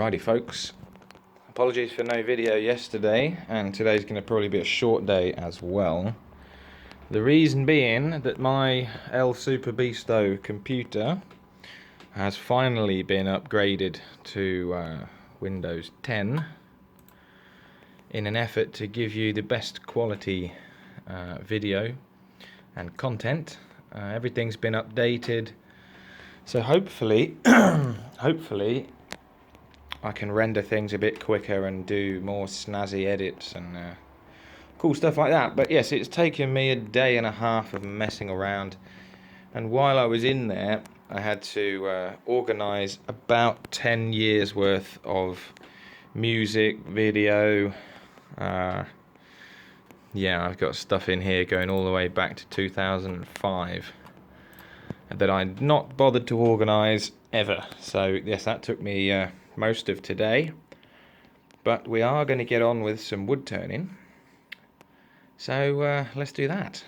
Alrighty folks, apologies for no video yesterday, and today's going to probably be a short day as well. The reason being that my El Super Bisto computer has finally been upgraded to Windows 10 in an effort to give you the best quality video and content. Everything's been updated, so hopefully I can render things a bit quicker and do more snazzy edits and cool stuff like that. But yes, it's taken me a day and a half of messing around, and while I was in there I had to organise about 10 years worth of music, video. Yeah, I've got stuff in here going all the way back to 2005 that I'd not bothered to organise ever. So yes, that took me most of today, but we are going to get on with some wood turning, so let's do that.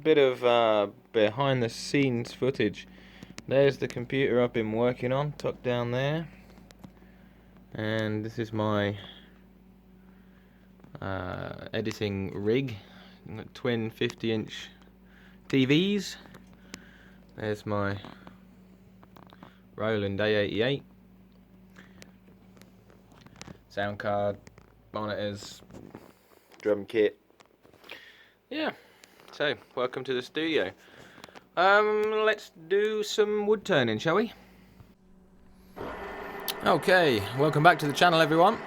Bit of behind the scenes footage. There's the computer I've been working on, tucked down there. And this is my editing rig. I've got twin 50-inch TVs. There's my Roland A88. Sound card, monitors, drum kit. Yeah, so welcome to the studio. Let's do some wood turning, shall we? Okay, welcome back to the channel, everyone.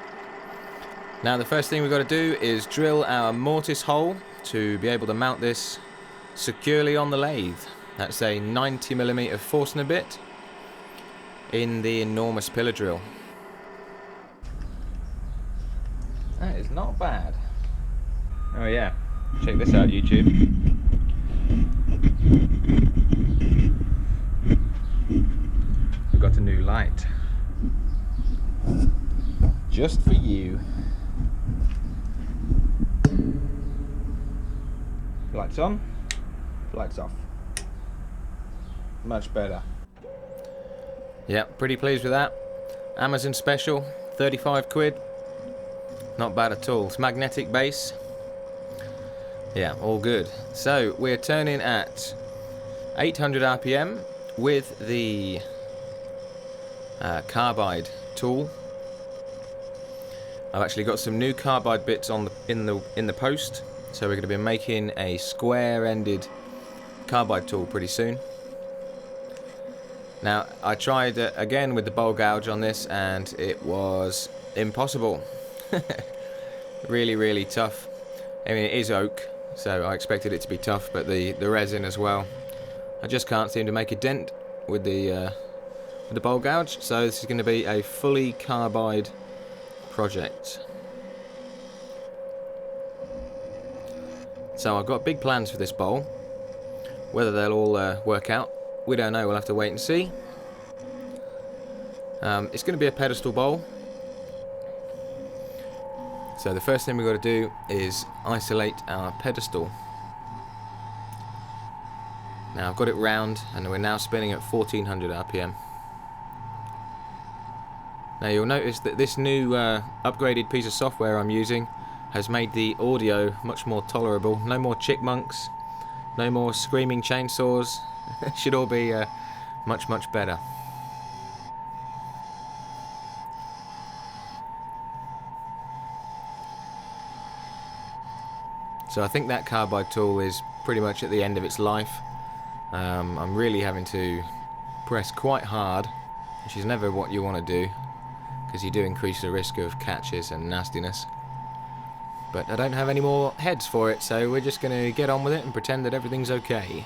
Now the first thing we've got to do is drill our mortise hole to be able to mount this securely on the lathe. That's a 90mm Forstner bit in the enormous pillar drill. That is not bad. Oh yeah, check this out, YouTube. We've got a new light. Just for you. Lights on, lights off. Much better. Yeah, pretty pleased with that. Amazon special, 35 quid. Not bad at all. It's magnetic base. Yeah, all good. So we're turning at 800 RPM with the carbide tool. I've actually got some new carbide bits on in the post, so we're going to be making a square-ended carbide tool pretty soon. Now I tried again with the bowl gouge on this, and it was impossible. Really tough. I mean, it is oak, so I expected it to be tough, but the resin as well. I just can't seem to make a dent with the bowl gouge. So this is going to be a fully carbide project. So I've got big plans for this bowl. Whether they'll all work out, we don't know. We'll have to wait and see. It's going to be a pedestal bowl. So the first thing we've got to do is isolate our pedestal. Now I've got it round, and we're now spinning at 1400 RPM. Now you'll notice that this new upgraded piece of software I'm using has made the audio much more tolerable. No more chickmunks, no more screaming chainsaws. It should all be much better. So I think that carbide tool is pretty much at the end of its life. I'm really having to press quite hard, which is never what you want to do, because you do increase the risk of catches and nastiness. But I don't have any more heads for it, so we're just going to get on with it and pretend that everything's okay.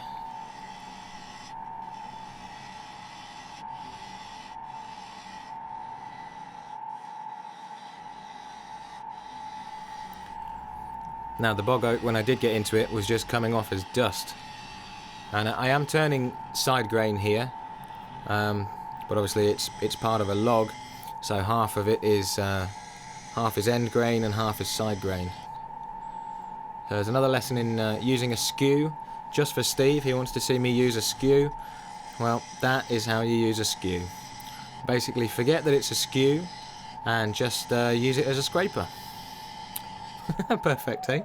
Now the bog oak, when I did get into it, was just coming off as dust. And I am turning side grain here, but obviously it's part of a log, So half of it is half is end grain and half is side grain. So there's another lesson in using a skew. Just for Steve, he wants to see me use a skew. Well, that is how you use a skew. Basically, forget that it's a skew and just use it as a scraper. Perfect, eh?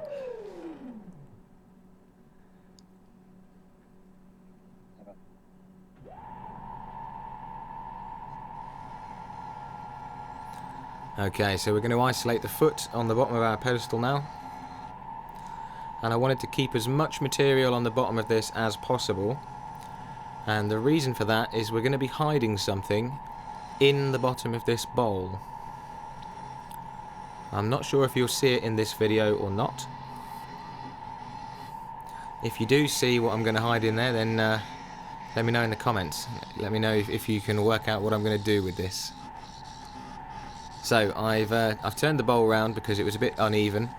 Okay, so we're going to isolate the foot on the bottom of our pedestal now. And I wanted to keep as much material on the bottom of this as possible. And the reason for that is we're going to be hiding something in the bottom of this bowl. I'm not sure if you'll see it in this video or not. If you do see what I'm going to hide in there, then let me know in the comments. Let me know if you can work out what I'm going to do with this. So I've turned the bowl round because it was a bit uneven,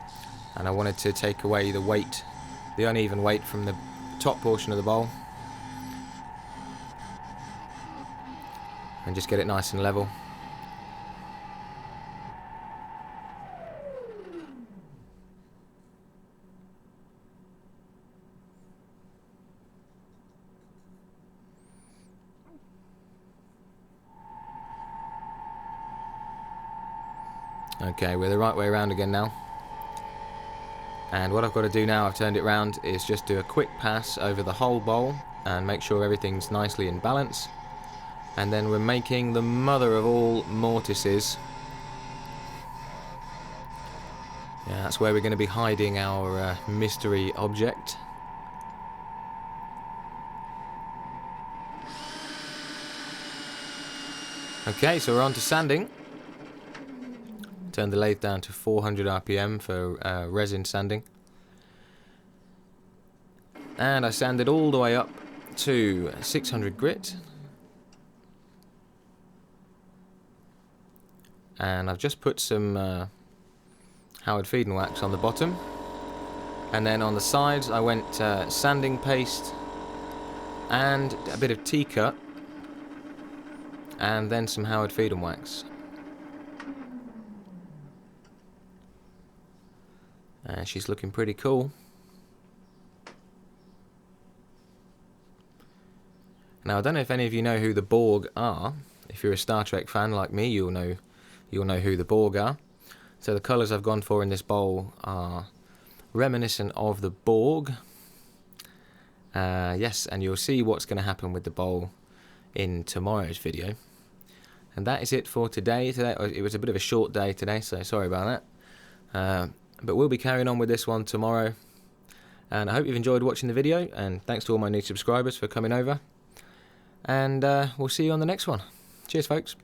and I wanted to take away the weight, the uneven weight from the top portion of the bowl, and just get it nice and level. Okay, we're the right way around again now. And what I've got to do now, I've turned it round, is just do a quick pass over the whole bowl and make sure everything's nicely in balance. And then we're making the mother of all mortises. Yeah, that's where we're going to be hiding our mystery object. Okay, so we're on to sanding. Turn the lathe down to 400 RPM for resin sanding. And I sanded all the way up to 600 grit. And I've just put some Howard feed wax on the bottom. And then on the sides I went sanding paste and a bit of T-cut. And then some Howard feed wax. She's looking pretty cool. Now I don't know if any of you know who the Borg are. If you're a Star Trek fan like me, you'll know who the Borg are. So the colours I've gone for in this bowl are reminiscent of the Borg. Yes, and you'll see what's going to happen with the bowl in tomorrow's video. And that is it for today. It was a bit of a short day today, so sorry about that. But we'll be carrying on with this one tomorrow. And I hope you've enjoyed watching the video, and thanks to all my new subscribers for coming over. And we'll see you on the next one. Cheers, folks.